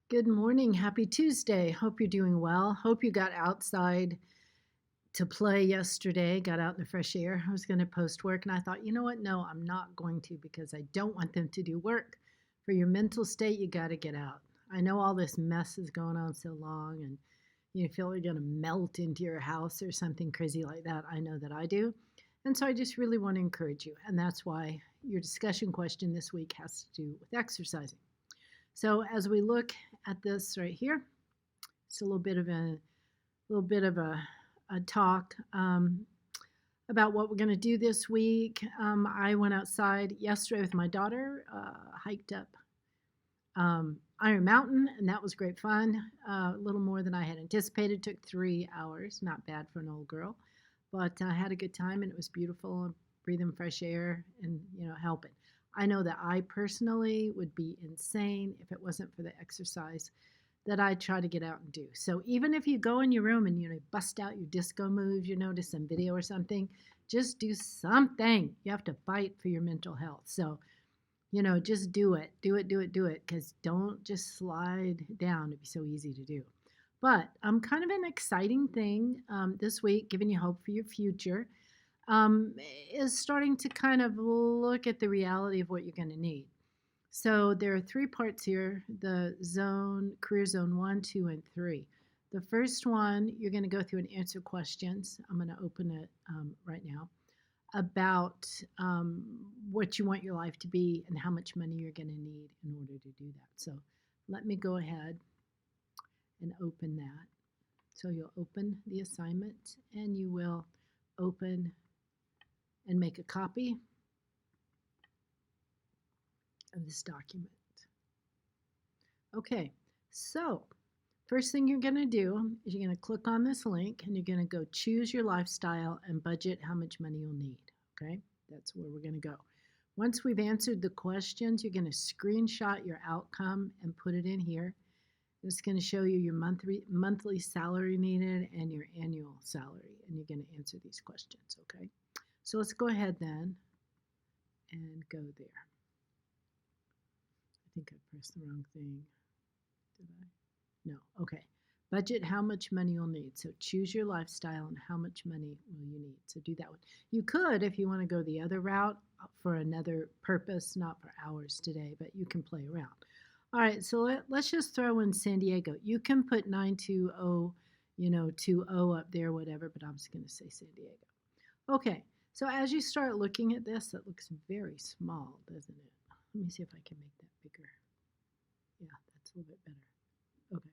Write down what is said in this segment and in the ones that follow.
Good morning. Happy Tuesday. Hope you're doing well. Hope you got outside to play yesterday, got out in the fresh air. I was going to post work and I thought, you know what? No, I'm not going to because I don't want them to do work. For your mental state, you got to get out. I know all this mess is going on so long and you feel you're going to melt into your house or something crazy like that. I know that I do. And so I just really want to encourage you. And that's why your discussion question this week has to do with exercising. So as we look at this right here, it's a little bit of a talk about what we're going to do this week. I went outside yesterday with my daughter, hiked up Iron Mountain, and that was great fun. A little more than I had anticipated. Took 3 hours, not bad for an old girl, but I had a good time and it was beautiful. Breathing fresh air and helping. I know that I personally would be insane if it wasn't for the exercise that I try to get out and do. So even if you go in your room and bust out your disco moves, to some video or something, just do something. You have to fight for your mental health. So just do it, do it, because don't just slide down. It'd be so easy to do. But kind of an exciting thing this week, giving you hope for your future, um, is starting to kind of look at the reality of what you're going to need. So there are three parts here: the career zone 1, 2, and 3. The first one, you're going to go through and answer questions. I'm going to open it right now about what you want your life to be and how much money you're going to need in order to do that. So let me go ahead and open that. So you'll open the assignment and you will open and make a copy of this document. Okay, so first thing you're going to do is you're going to click on this link and you're going to go choose your lifestyle and budget how much money you'll need. Okay, that's where we're going to go. Once we've answered the questions, you're going to screenshot your outcome and put it in here. It's going to show you your monthly salary needed and your annual salary, and you're going to answer these questions. Okay, so let's go ahead then and go there. I think I pressed the wrong thing. Did I? No. Okay. Budget how much money you'll need. So choose your lifestyle and how much money will you need. So do that one. You could, if you want to go the other route for another purpose, not for hours today, but you can play around. All right. So let's just throw in San Diego. You can put 920, 20 up there, whatever, but I'm just going to say San Diego. Okay. So as you start looking at this, it looks very small, doesn't it? Let me see if I can make that bigger. Yeah, that's a little bit better. Okay.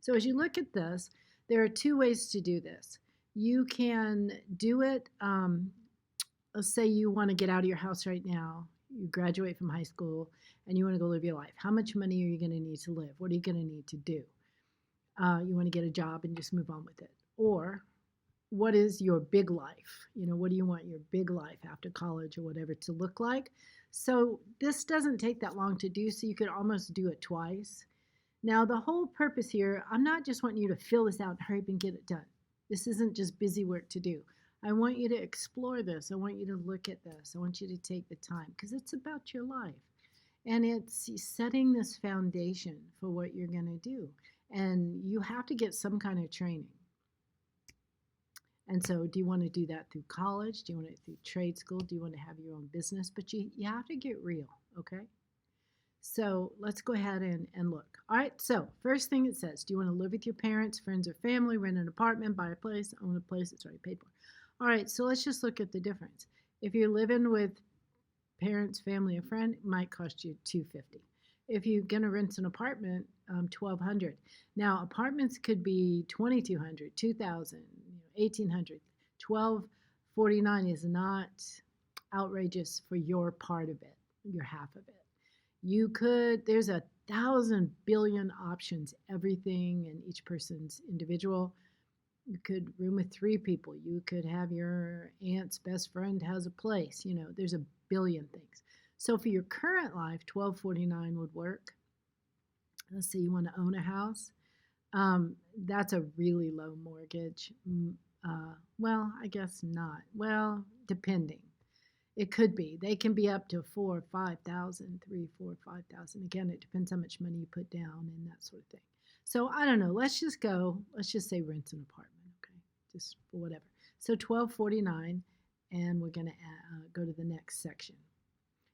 So as you look at this, there are two ways to do this. You can do it, let's say you want to get out of your house right now. You graduate from high school and you want to go live your life. How much money are you going to need to live? What are you going to need to do? You want to get a job and just move on with it. Or what is your big life? What do you want your big life after college or whatever to look like? So this doesn't take that long to do, so you could almost do it twice. Now, the whole purpose here, I'm not just wanting you to fill this out and hurry up and get it done. This isn't just busy work to do. I want you to explore this. I want you to look at this. I want you to take the time because it's about your life. And it's setting this foundation for what you're going to do. And you have to get some kind of training. And so do you want to do that through college? Do you want it through trade school? Do you want to have your own business? But you have to get real, okay? So let's go ahead and look. All right, so first thing it says, do you want to live with your parents, friends, or family, rent an apartment, buy a place, own a place that's already paid for? All right, so let's just look at the difference. If you're living with parents, family, or friend, it might cost you $250. If you're going to rent an apartment, $1,200. Now, apartments could be $2,200, $2,000, $1,800. $1,249 is not outrageous for your part of it, your half of it. There's 1,000 billion options, everything, and each person's individual. You could room with 3 people. You could have your aunt's best friend has a place. There's a billion things. So for your current life, $1,249 would work. Let's say you want to own a house. That's a really low mortgage. Well, I guess not. Well, depending. It could be. They can be up to 4, 5,000, 3, 4, 5,000. Again, it depends how much money you put down and that sort of thing. So I don't know. Let's just go. Let's just say rent an apartment, okay? Just for whatever. So 1249, and we're going to go to the next section.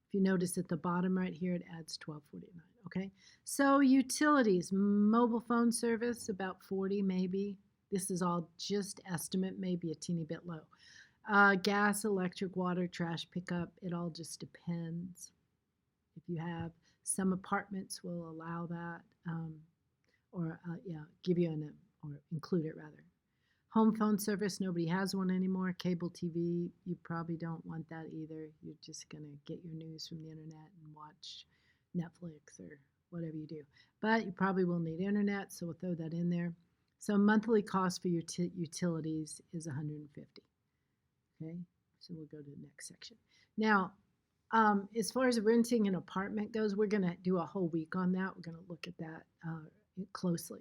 If you notice at the bottom right here, it adds 1249. Okay. So utilities, mobile phone service, about 40 maybe. This is all just estimate, maybe a teeny bit low. Gas, electric, water, trash pickup, it all just depends. If you have some apartments will allow that, or give you or include it rather. Home phone service, nobody has one anymore. Cable TV, you probably don't want that either. You're just going to get your news from the internet and watch Netflix or whatever you do. But you probably will need internet, so we'll throw that in there. So monthly cost for your utilities is $150. Okay, so we'll go to the next section. Now, as far as renting an apartment goes, we're going to do a whole week on that. We're going to look at that closely.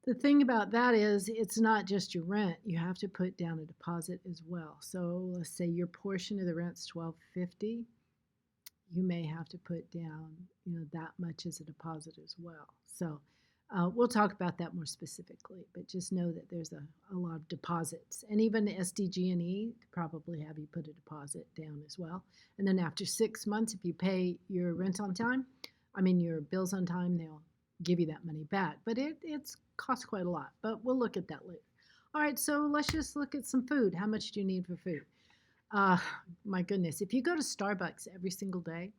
The thing about that is it's not just your rent. You have to put down a deposit as well. So let's say your portion of the rent's $1,250. You may have to put down, that much as a deposit as well. So we'll talk about that more specifically, but just know that there's a lot of deposits. And even SDG&E probably have you put a deposit down as well. And then after 6 months, if you pay your rent on time, your bills on time, they'll give you that money back. But it's costs quite a lot, but we'll look at that later. All right, so let's just look at some food. How much do you need for food? My goodness, if you go to Starbucks every single day,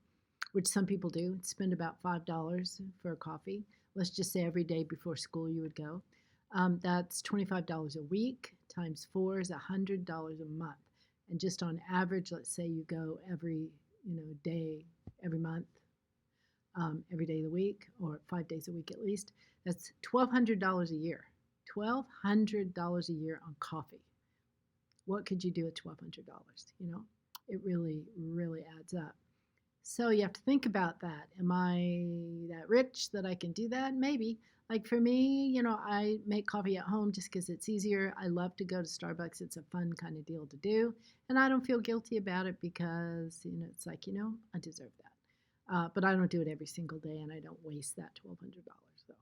which some people do, spend about $5 for a coffee. Let's just say every day before school you would go. That's $25 a week times 4 is $100 a month. And just on average, let's say you go every day, every month, every day of the week, or 5 days a week at least. That's $1,200 a year. $1,200 a year on coffee. What could you do at $1,200? It really, really adds up. So you have to think about that. Am I that rich that I can do that? Maybe. Like for me, I make coffee at home just because it's easier. I love to go to Starbucks. It's a fun kind of deal to do. And I don't feel guilty about it because, it's like, I deserve that. But I don't do it every single day and I don't waste that $1,200 though.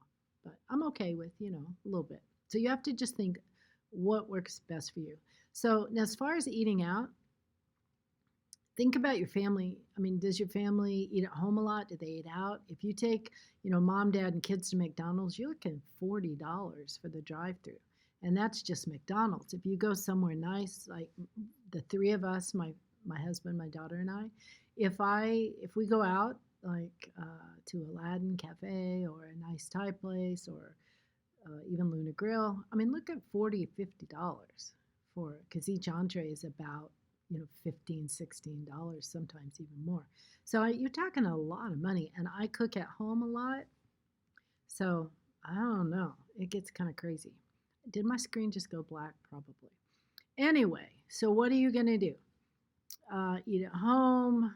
But I'm okay with, a little bit. So you have to just think what works best for you. So now as far as eating out, think about your family. Does your family eat at home a lot? Do they eat out? If you take, mom, dad, and kids to McDonald's, you're looking at $40 for the drive-thru. And that's just McDonald's. If you go somewhere nice, like the three of us, my husband, my daughter, and I, if we go out like to Aladdin Cafe or a nice Thai place or even Luna Grill, look at $40, $50 because each entree is about $15, $16, sometimes even more. So you're talking a lot of money, and I cook at home a lot. So I don't know. It gets kind of crazy. Did my screen just go black? Probably. Anyway, so what are you going to do? Eat at home,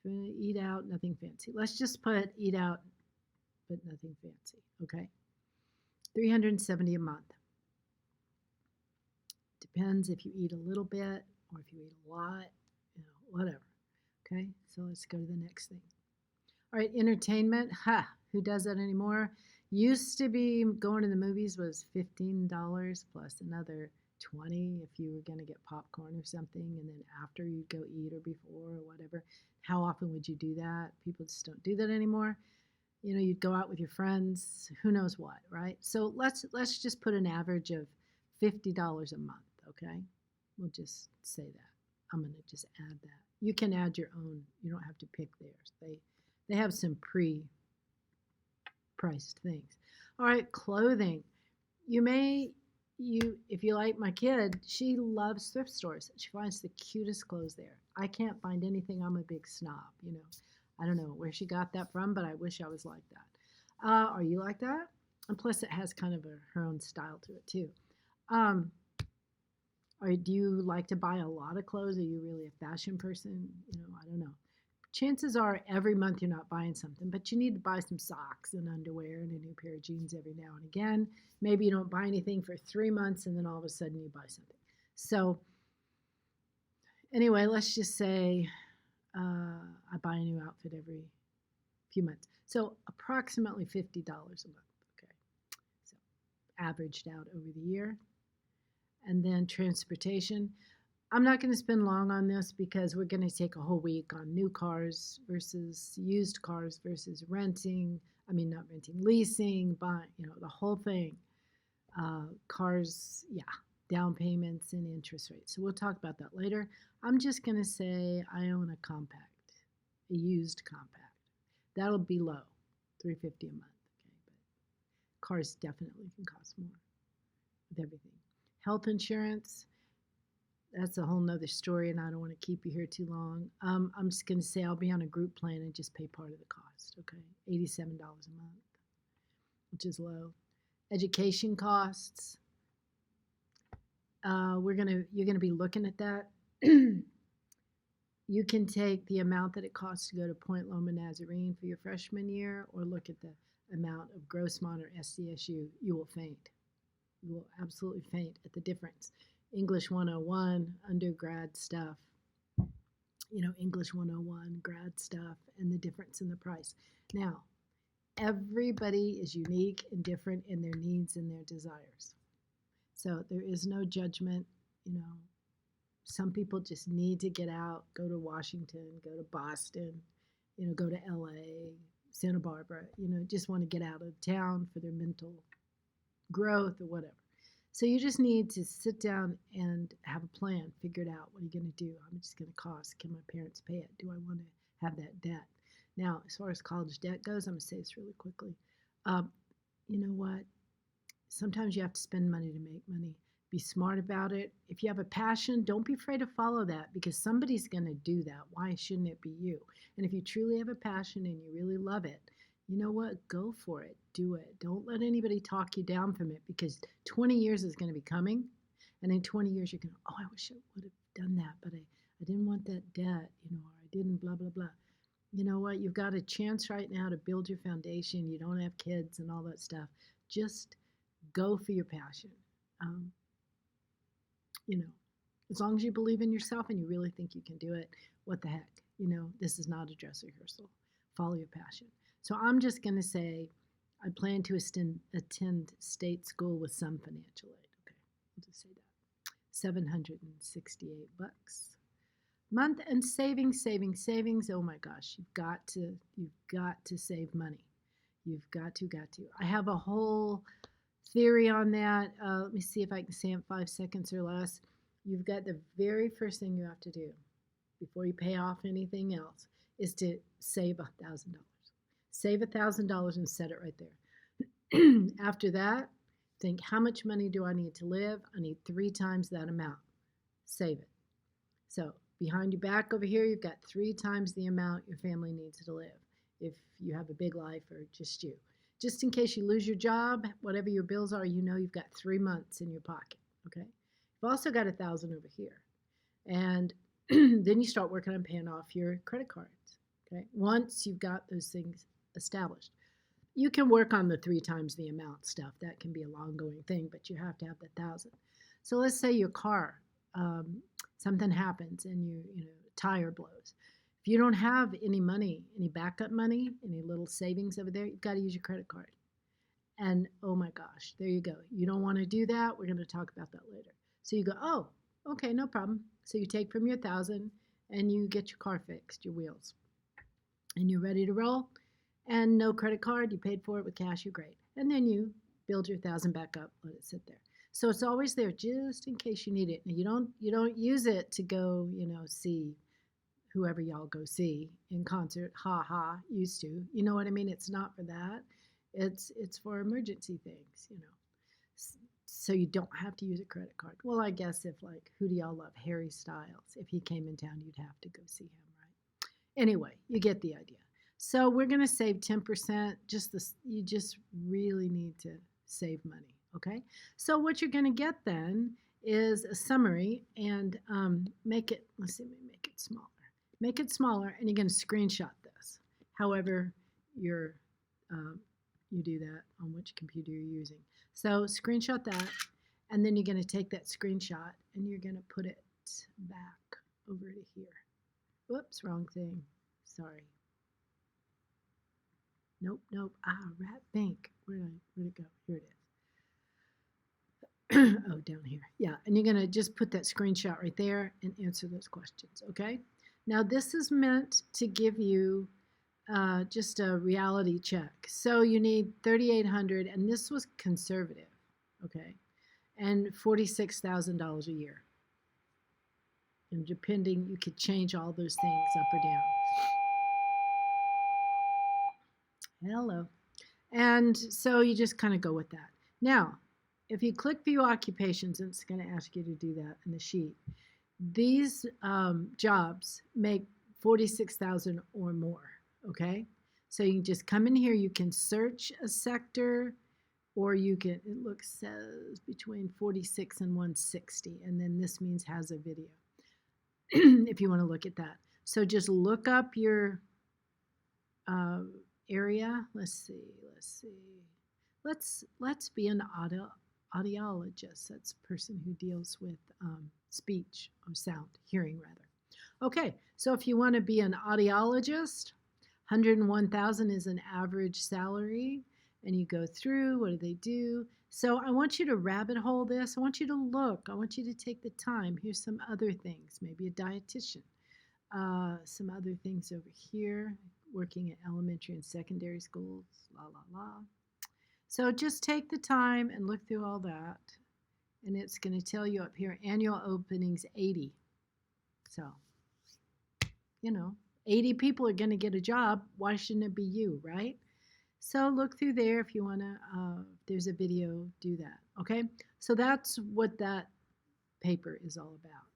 eat out, nothing fancy. Let's just put eat out, but nothing fancy, okay? $370 a month. Depends if you eat a little bit or if you eat a lot, whatever. Okay, so let's go to the next thing. All right, entertainment. Who does that anymore? Used to be going to the movies was $15 plus another $20 if you were going to get popcorn or something, and then after you'd go eat or before or whatever. How often would you do that? People just don't do that anymore. You'd go out with your friends, who knows what, right? So let's just put an average of $50 a month, okay? We'll just say that. I'm going to just add that. You can add your own. You don't have to pick theirs. They have some pre-priced things. All right, clothing. If you like my kid, she loves thrift stores. She finds the cutest clothes there. I can't find anything. I'm a big snob, I don't know where she got that from, but I wish I was like that. Are you like that? And plus it has kind of her own style to it too. Or do you like to buy a lot of clothes? Are you really a fashion person? I don't know. Chances are every month you're not buying something, but you need to buy some socks and underwear and a new pair of jeans every now and again. Maybe you don't buy anything for 3 months and then all of a sudden you buy something. So Anyway, let's just say I buy a new outfit every few months. So approximately $50 a month. Okay. So averaged out over the year. And then transportation. I'm not going to spend long on this because we're going to take a whole week on new cars versus used cars versus renting. I mean, not renting, leasing, buying, the whole thing. Cars, yeah, down payments and interest rates. So we'll talk about that later. I'm just going to say I own a compact, a used compact. That'll be low, $350 a month. Okay, but cars definitely can cost more with everything. Health insurance, that's a whole nother story, and I don't want to keep you here too long. I'm just going to say I'll be on a group plan and just pay part of the cost, okay? $87 a month, which is low. Education costs, you're gonna be looking at that. You can take the amount that it costs to go to Point Loma Nazarene for your freshman year, or look at the amount of Grossmont or SDSU. You will faint. You will absolutely faint at the difference. English 101, undergrad stuff, English 101, grad stuff, and the difference in the price. Now, everybody is unique and different in their needs and their desires. So there is no judgment. Some people just need to get out, go to Washington, go to Boston, go to LA, Santa Barbara, just want to get out of town for their mental growth or whatever. So you just need to sit down and have a plan, figure it out. What are you going to do? How much is it going to cost? Can my parents pay it? Do I want to have that debt? Now, as far as college debt goes, I'm going to say this really quickly. You know what? Sometimes you have to spend money to make money. Be smart about it. If you have a passion, don't be afraid to follow that, because somebody's going to do that. Why shouldn't it be you? And if you truly have a passion and you really love it, you know what? Go for it. Do it. Don't let anybody talk you down from it, because 20 years is going to be coming. And in 20 years, you're going to, I wish I would have done that, but I didn't want that debt, or I didn't blah, blah, blah. You know what? You've got a chance right now to build your foundation. You don't have kids and all that stuff. Just go for your passion. As long as you believe in yourself and you really think you can do it, what the heck? This is not a dress rehearsal. Follow your passion. So I'm just going to say I plan to attend state school with some financial aid. Okay, I'll just say that. $768 month, and savings. Oh my gosh, you've got to save money. You've got to. I have a whole theory on that. Let me see if I can say it in 5 seconds or less. You've got the very first thing you have to do before you pay off anything else is to save $1,000. Save $1,000 and set it right there. After that, think, how much money do I need to live? I need 3 times that amount. Save it. So behind your back over here, you've got 3 times the amount your family needs to live if you have a big life or just you. Just in case you lose your job, whatever your bills are, you've got 3 months in your pocket, okay? You've also got $1,000 over here. And then you start working on paying off your credit cards, okay? Once you've got those things established. You can work on the 3 times the amount stuff. That can be a long-going thing, but you have to have the 1,000. So let's say your car, something happens and your tire blows. If you don't have any money, any backup money, any little savings over there, you've got to use your credit card. And oh my gosh, there you go. You don't want to do that. We're going to talk about that later. So you go, oh, okay, no problem. So you take from your 1,000 and you get your car fixed, your wheels, and you're ready to roll. And no credit card, you paid for it with cash, you're great. And then you build your 1,000 back up, let it sit there. So it's always there just in case you need it. And you don't use it to go, see whoever y'all go see in concert, used to. You know what I mean? It's not for that. It's for emergency things, So you don't have to use a credit card. Well, I guess if who do y'all love? Harry Styles. If he came in town, you'd have to go see him, right? Anyway, you get the idea. So we're going to save 10%. You just really need to save money, okay? So what you're going to get then is a summary, and make it smaller. Make it smaller, and you're going to screenshot this. However, you do that on which computer you're using. So screenshot that, and then you're going to take that screenshot and you're going to put it back over to here. Whoops, wrong thing. Sorry. Nope, nope. Rat bank. Where'd it go? Here it is. Oh, down here. Yeah, and you're going to just put that screenshot right there and answer those questions, okay? Now, this is meant to give you just a reality check. So you need 3,800, and this was conservative, okay? And $46,000 a year. And depending, you could change all those things up or down. Hello. And so you just kind of go with that. Now, if you click View Occupations, and it's going to ask you to do that in the sheet, these jobs make 46,000 or more, okay? So you can just come in here, you can search a sector, or you can, it says between 46 and 160, and then this means has a video, if you want to look at that. So just look up your area. Let's see. Let's be an audiologist. That's a person who deals with speech or sound, hearing rather. Okay, so if you want to be an audiologist, 101,000 is an average salary, and you go through, what do they do? So I want you to rabbit hole this. I want you to look. I want you to take the time. Here's some other things, maybe a dietitian. Some other things over here, working at elementary and secondary schools, la, la, la. So just take the time and look through all that. And it's going to tell you up here, annual openings 80. So, 80 people are going to get a job. Why shouldn't it be you, right? So look through there if you want to, if there's a video, do that. Okay? So that's what that paper is all about.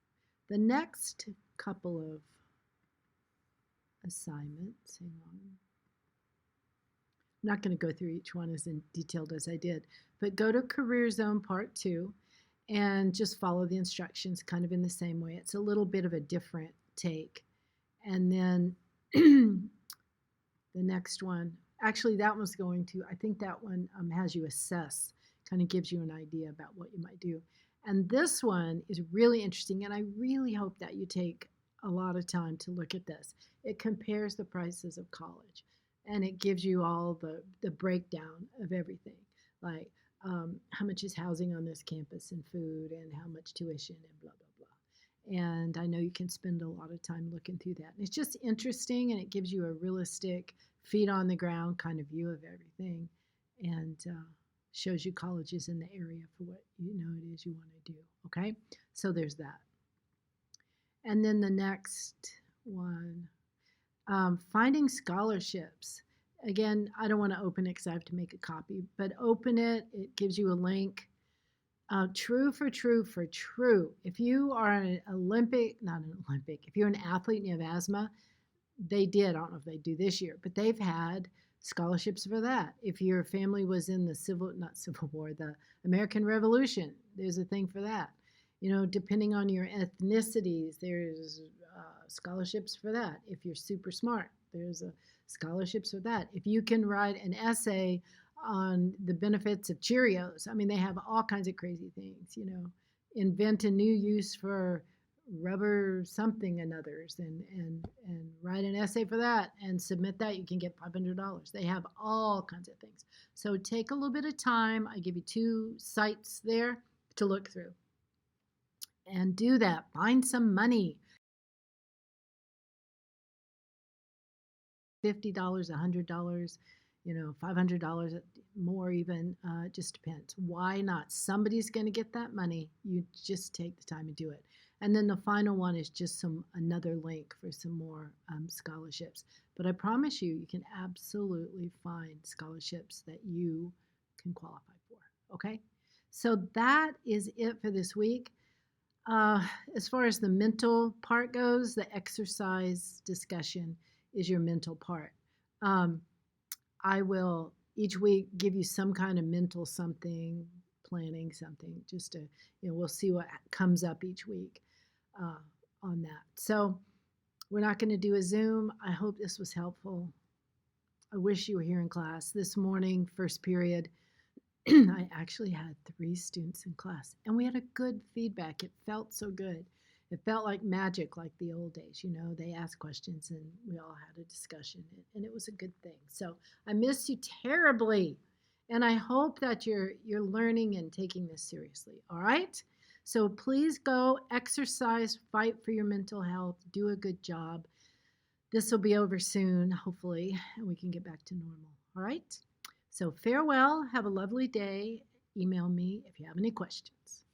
The next couple of assignments, hang on. I'm not going to go through each one as detailed as I did, but go to Career Zone Part 2 and just follow the instructions kind of in the same way. It's a little bit of a different take. And then the next one, actually that one's going to, I think that one has you assess, kind of gives you an idea about what you might do. And this one is really interesting, and I really hope that you take a lot of time to look at this. It compares the prices of college, and it gives you all the breakdown of everything, like how much is housing on this campus and food, and how much tuition, and blah, blah, blah. And I know you can spend a lot of time looking through that. And it's just interesting, and it gives you a realistic, feet on the ground kind of view of everything, and shows you colleges in the area for what it is you want to do. Okay, so there's that. And then the next one, finding scholarships. Again, I don't want to open it because I have to make a copy, but open it. It gives you a link. True for true. If you are an if you're an athlete and you have asthma, they did. I don't know if they do this year, but they've had scholarships for that. If your family was in the the American Revolution, there's a thing for that. Depending on your ethnicities, there's scholarships for that. If you're super smart, there's scholarships for that. If you can write an essay on the benefits of Cheerios, I mean, they have all kinds of crazy things, invent a new use for rubber something and others, and write an essay for that and submit that, you can get $500. They have all kinds of things. So take a little bit of time. I give you 2 sites there to look through and do that. Find some money. $50, $100, $500 more even, just depends. Why not? Somebody's going to get that money. You just take the time to do it. And then the final one is just another link for some more scholarships. But I promise you, you can absolutely find scholarships that you can qualify for. Okay? So that is it for this week. As far as the mental part goes, the exercise discussion is your mental part. I will each week give you some kind of mental something, planning something, just to, we'll see what comes up each week on that. So we're not going to do a Zoom. I hope this was helpful. I wish you were here in class. This morning, first period, I actually had 3 students in class, and we had a good feedback. It felt so good. It felt like magic, like the old days. They asked questions and we all had a discussion, and it was a good thing. So I miss you terribly, and I hope that you're learning and taking this seriously. All right. So please go exercise, fight for your mental health, do a good job. This will be over soon, hopefully, and we can get back to normal. All right. So farewell. Have a lovely day. Email me if you have any questions.